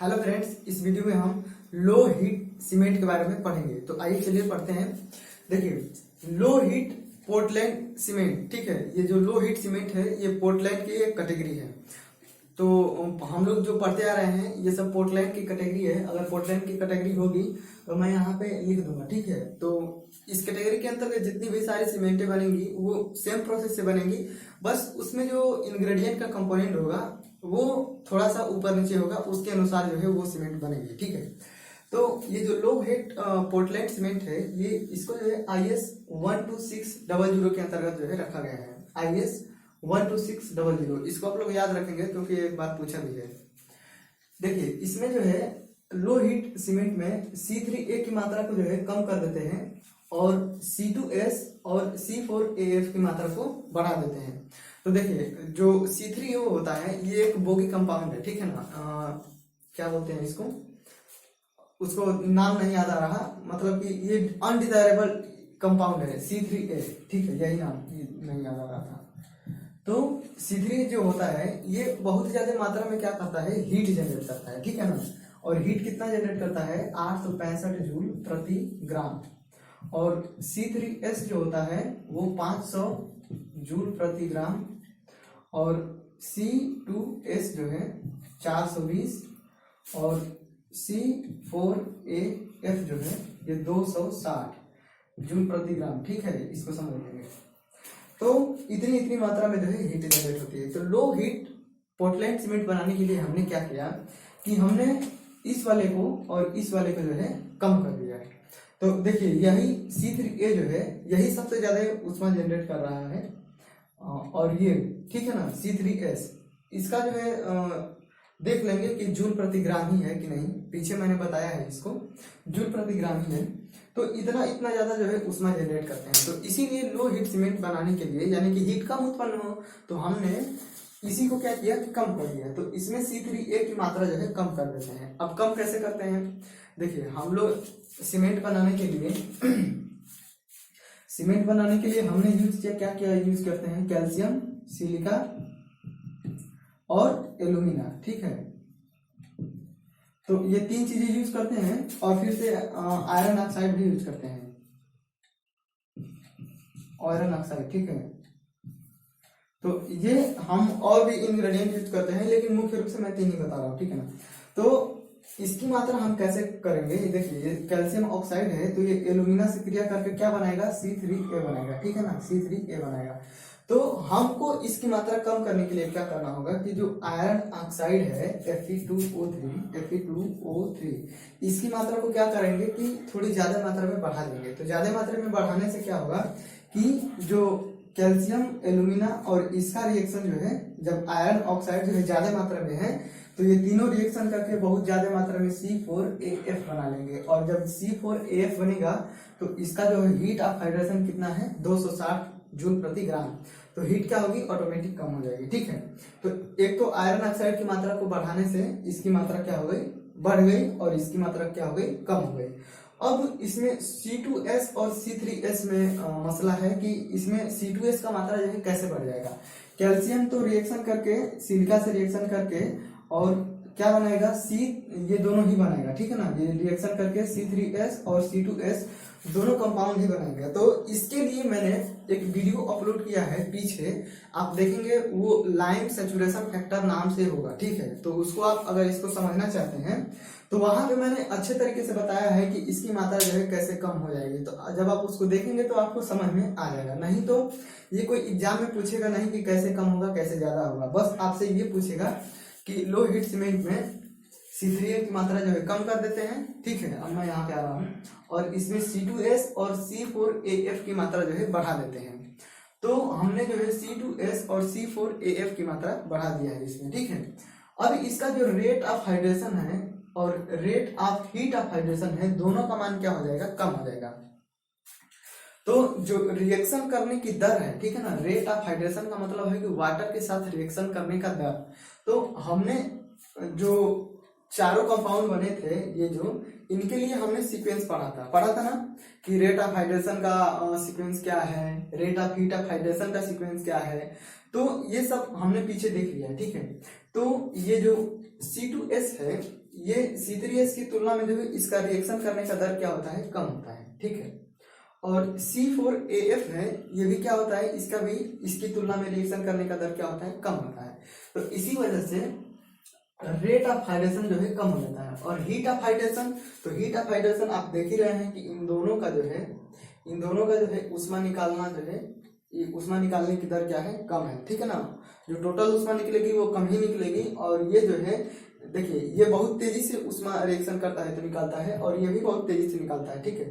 Hello friends, इस video में हम लो हीट सीमेंट के बारे में पढ़ेंगे। तो आइए चलिए पढ़ते हैं। देखिए, लो हीट पोर्टलैंड सीमेंट, ठीक है। ये जो लो हीट सीमेंट है ये पोर्टलैंड की एक कैटेगरी है। तो हम लोग जो पढ़ते आ रहे हैं ये सब पोर्टलैंड की कैटेगरी है। अगर पोर्टलैंड की कैटेगरी होगी तो मैं यहाँ पे लिख दूंगा, ठीक है। तो इस कैटेगरी के अंतर्गत जितनी भी सारी सीमेंटें बनेंगी वो सेम प्रोसेस से बनेंगी, बस उसमें जो इंग्रेडिएंट का कंपोनेंट होगा वो थोड़ा सा ऊपर नीचे होगा, उसके अनुसार जो है वो सीमेंट बनेगी, ठीक है। तो ये जो लो हीट पोर्टलैंड सीमेंट है ये इसको जो है IS 12600 के अंतर्गत जो है रखा गया है। IS 12600 इसको आप लोग याद रखेंगे क्योंकि एक बार पूछा भी है। देखिए, इसमें जो है लो हीट सीमेंट में C3A की मात्रा को जो है कम कर देते हैं और C2S और C4AF की मात्रा को बढ़ा देते हैं। तो देखिए, जो C3O होता है ये एक बोगी कंपाउंड है, ठीक है ना। क्या बोलते हैं इसको, उसको नाम नहीं याद आ रहा, मतलब कि ये अनडिजायरेबल कंपाउंड है C3A, ठीक है। यही नाम नहीं याद आ रहा था। तो C3 जो होता है ये बहुत ज्यादा मात्रा में क्या करता है, हीट जनरेट करता है, ठीक है ना। और हीट कितना जनरेट करता है, 865 जूल प्रति ग्राम। और C3S जो होता है वो 500 जूल प्रति ग्राम। और C2S जो है 420 और C4AF जो है ये 260 जूल प्रति ग्राम, ठीक है। इसको समझ लेंगे। तो इतनी मात्रा में जो है हीट जनरेट होती है। तो लो हीट पोर्टलैंड सीमेंट बनाने के लिए हमने क्या किया कि हमने इस वाले को और इस वाले को जो है कम कर दिया है। तो देखिए, यही C3A जो है यही सबसे ज्यादा ऊष्मा जनरेट कर रहा है। और ये, ठीक है ना, C3S इसका जो है देख लेंगे कि जूल प्रति ग्राम ही है कि नहीं। पीछे मैंने बताया है इसको जूल प्रति ग्राम ही है। तो इतना ज्यादा जो है ऊष्मा जनरेट करते हैं। तो इसीलिए लो हीट सीमेंट बनाने के लिए, यानी कि हीट कम उत्पन्न हो, तो हमने इसी को क्या किया, कम कर दिया। तो इसमें C3A की मात्रा जो है कम कर देते हैं। अब कम कैसे करते हैं, देखिए, हम लोग सीमेंट बनाने के लिए हमने यूज किया, क्या यूज करते हैं, कैल्शियम, सिलिका और एल्यूमिना, ठीक है। तो ये तीन चीजें यूज करते हैं और फिर से आयरन ऑक्साइड भी यूज करते हैं, आयरन ऑक्साइड, ठीक है। तो ये हम और भी इंग्रेडिएंट यूज करते हैं, लेकिन मुख्य रूप से मैं तीन ही बता रहा हूँ, ठीक है ना। तो इसकी मात्रा हम कैसे करेंगे, देखिए, ये कैल्शियम ऑक्साइड है तो ये एल्यूमिना से क्रिया करके क्या बनाएगा, C3A बनाएगा, ठीक है ना, C3A बनाएगा। तो हमको इसकी मात्रा कम करने के लिए क्या करना होगा कि जो आयरन ऑक्साइड है Fe2O3 इसकी मात्रा को क्या करेंगे कि थोड़ी ज्यादा मात्रा में बढ़ा देंगे। तो ज्यादा मात्रा में बढ़ाने से क्या होगा कि जो कैल्शियम, एल्यूमिना और इसका रिएक्शन जो है, जब आयरन ऑक्साइड जो है ज्यादा मात्रा में है तो ये तीनों रिएक्शन करके बहुत ज्यादा मात्रा में C4AF बना लेंगे। और जब C4AF बनेगा तो इसका जो हीट ऑफ हाइड्रेशन कितना है, 260 जूल प्रति ग्राम। तो हीट क्या होगी, ऑटोमेटिक कम हो जाएगी, ठीक है। तो एक तो आयरन ऑक्साइड की मात्रा को बढ़ाने से इसकी मात्रा क्या हो गई, बढ़ गई, और इसकी मात्रा क्या हो गई, कम हो गई। अब इसमें C2S और C3S में मसला है कि इसमें C2S का मात्रा जो है कैसे बढ़ जाएगा। कैल्शियम तो रिएक्शन करके, सिलिका से रिएक्शन करके और क्या बनाएगा, ये दोनों ही बनाएगा, ठीक है ना। ये रिएक्शन करके C3S और C2S दोनों कंपाउंड ही बनाएंगे। तो इसके लिए मैंने एक वीडियो अपलोड किया है, पीछे आप देखेंगे, वो लाइम सैचुरेशन फैक्टर नाम से होगा, ठीक है। तो उसको आप अगर इसको समझना चाहते हैं तो वहां पे मैंने अच्छे तरीके से बताया है कि इसकी मात्रा जो है कैसे कम हो जाएगी। तो जब आप उसको देखेंगे तो आपको समझ में आ जाएगा। नहीं तो ये कोई एग्जाम में पूछेगा नहीं कि कैसे कम होगा, कैसे ज्यादा होगा, बस आपसे ये पूछेगा कि लो हीट सीमेंट में C3A की मात्रा जो है कम कर देते हैं, ठीक है। अब मैं यहाँ पे आ रहा हूँ और इसमें C2S और C4AF की मात्रा जो है बढ़ा देते हैं। तो हमने जो है C2S और C4AF की मात्रा बढ़ा दिया है इसमें, ठीक है। अब इसका जो रेट ऑफ हाइड्रेशन है और rate of heat of hydration है, दोनों का मान क्या हो जाएगा, कम हो जाएगा। तो जो रिएक्शन करने की दर है, ठीक है ना, रेट ऑफ हाइड्रेशन का मतलब है कि वाटर के साथ रिएक्शन करने का दर। तो हमने जो चारों कंपाउंड बने थे ये जो, इनके लिए हमने सीक्वेंस पढ़ा था ना कि रेट ऑफ हाइड्रेशन का सीक्वेंस क्या है, rate of heat of hydration का सीक्वेंस क्या है, तो ये सब हमने पीछे देख लिया है, ठीक है। तो ये जो C2S है, ये C3S की तुलना में जो है इसका रिएक्शन करने का दर क्या होता है, कम होता है, ठीक है। और C4AF है, ये भी क्या होता है, इसका भी इसकी तुलना में रिएक्शन करने का दर क्या होता है, कम होता है। तो इसी वजह से रेट ऑफ हाइड्रेशन जो है कम हो जाता है। और हीट ऑफ हाइड्रेशन, तो हीट ऑफ हाइड्रेशन आप देख ही रहे हैं कि इन दोनों का जो है उष्मा निकालना जो है, ये उष्मा निकालने की दर क्या है, कम है, ठीक है ना। जो टोटल उष्मा निकलेगी वो कम ही निकलेगी, और ये जो है देखिए ये बहुत तेजी से उष्मा रिएक्शन करता है तो निकालता है, और ये भी बहुत तेजी से निकालता है, ठीक है।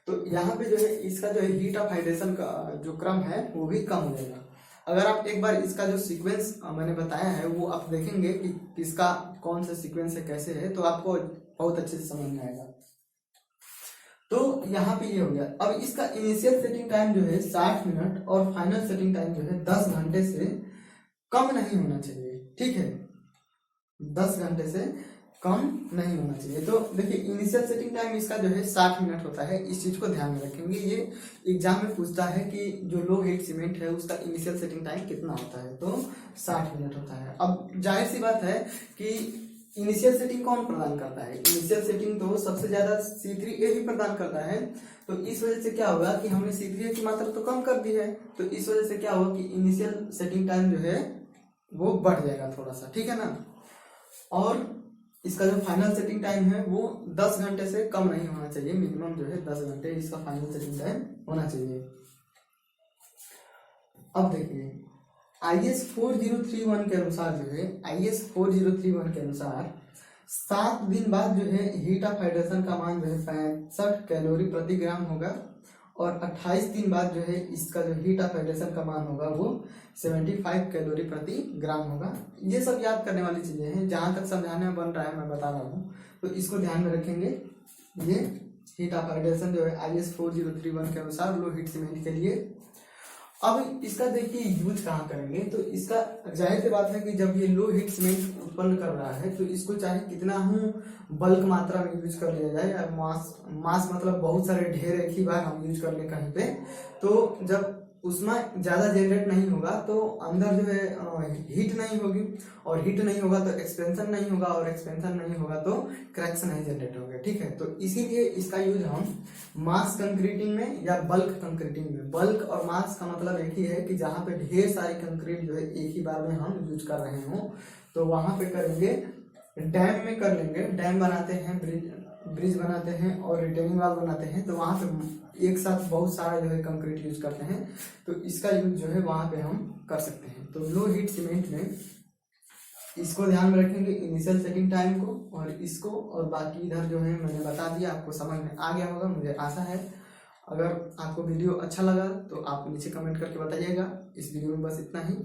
तो यहाँ पे जो है इसका जो है हीट ऑफ हाइड्रेशन का जो क्रम है वो भी कम हो जाएगा। अगर आप एक बार इसका जो सीक्वेंस मैंने बताया है वो आप देखेंगे कि किसका कौन सा सीक्वेंस है, कैसे है, तो आपको बहुत अच्छे से समझ में आएगा। तो यहाँ पे ये हो गया। अब इसका इनिशियल सेटिंग टाइम जो है 60 मिनट और फाइनल सेटिंग टाइम जो है 10 घंटे से कम नहीं होना चाहिए, ठीक है, 10 घंटे से कम नहीं होना चाहिए। तो देखिए इनिशियल सेटिंग टाइम इसका जो है 60 मिनट होता है, इस चीज को ध्यान में रखेंगे। ये एग्जाम में पूछता है कि जो लो हीट सीमेंट है उसका इनिशियल सेटिंग टाइम कितना होता है, तो 60 मिनट होता है। अब जाहिर सी बात है कि इनिशियल सेटिंग कौन प्रदान करता है, इनिशियल सेटिंग तो सबसे ज्यादा C3A ही प्रदान करता है। तो इस वजह से क्या होगा कि हमने C3A की मात्रा तो कम कर दी है, तो इस वजह से क्या होगा कि इनिशियल सेटिंग टाइम जो है वो बढ़ जाएगा थोड़ा सा, ठीक है ना। और इसका जो फाइनल सेटिंग टाइम है वो 10 घंटे से कम नहीं होना चाहिए, मिनिमम जो है 10 घंटे इसका फाइनल सेटिंग टाइम होना चाहिए। अब देखिए IS 4031 के अनुसार जो है, IS 4031 के अनुसार 7 दिन बाद जो है हीट ऑफ हाइड्रेशन का मान जो है 65 कैलोरी प्रति ग्राम होगा, और 28 दिन बाद जो है इसका जो हीट ऑफ हाइड्रेशन का मान होगा वो 75 कैलोरी प्रति ग्राम होगा। ये सब याद करने वाली चीजें हैं, जहां तक समझाने में बन रहा है मैं बता रहा हूँ, तो इसको ध्यान में रखेंगे। ये हीट ऑफ हाइड्रेशन जो है IS 4031 के अनुसार लो हीट सीमेंट के लिए। अब इसका देखिए यूज कहाँ करेंगे, तो इसका जाहिर सी बात है कि जब ये लो हीट सीमेंट उत्पन्न कर रहा है तो इसको चाहे कितना हम बल्क मात्रा में यूज कर लिया जाए, या मास मतलब बहुत सारे ढेर एक ही बार हम यूज कर ले कहीं पे, तो जब उसमें ज्यादा जनरेट नहीं होगा तो अंदर जो है हीट नहीं होगी, और हीट नहीं होगा तो एक्सपेंशन नहीं होगा, और एक्सपेंशन नहीं होगा तो क्रैक्स नहीं जनरेट होगा, ठीक है। तो इसीलिए इसका यूज हम मास कंक्रीटिंग में या बल्क कंक्रीटिंग में, बल्क और मास का मतलब एक ही है कि जहाँ पे ढेर सारी कंक्रीट जो है एक ही बार में हम यूज कर रहे हो, तो वहां पे करेंगे, डैम में कर लेंगे। डैम बनाते हैं, ब्रिज बनाते हैं और रिटेनिंग वॉल बनाते हैं, तो वहां पे एक साथ बहुत सारा जो है कंक्रीट यूज करते हैं, तो इसका यूज जो है वहां पे हम कर सकते हैं। तो लो हीट सीमेंट में इसको ध्यान में रखेंगे, इनिशियल सेटिंग टाइम को और इसको, और बाकी इधर जो है मैंने बता दिया, आपको समझ में आ गया होगा मुझे आशा है। अगर आपको वीडियो अच्छा लगा तो आप नीचे कमेंट करके बताइएगा। इस वीडियो में बस इतना ही।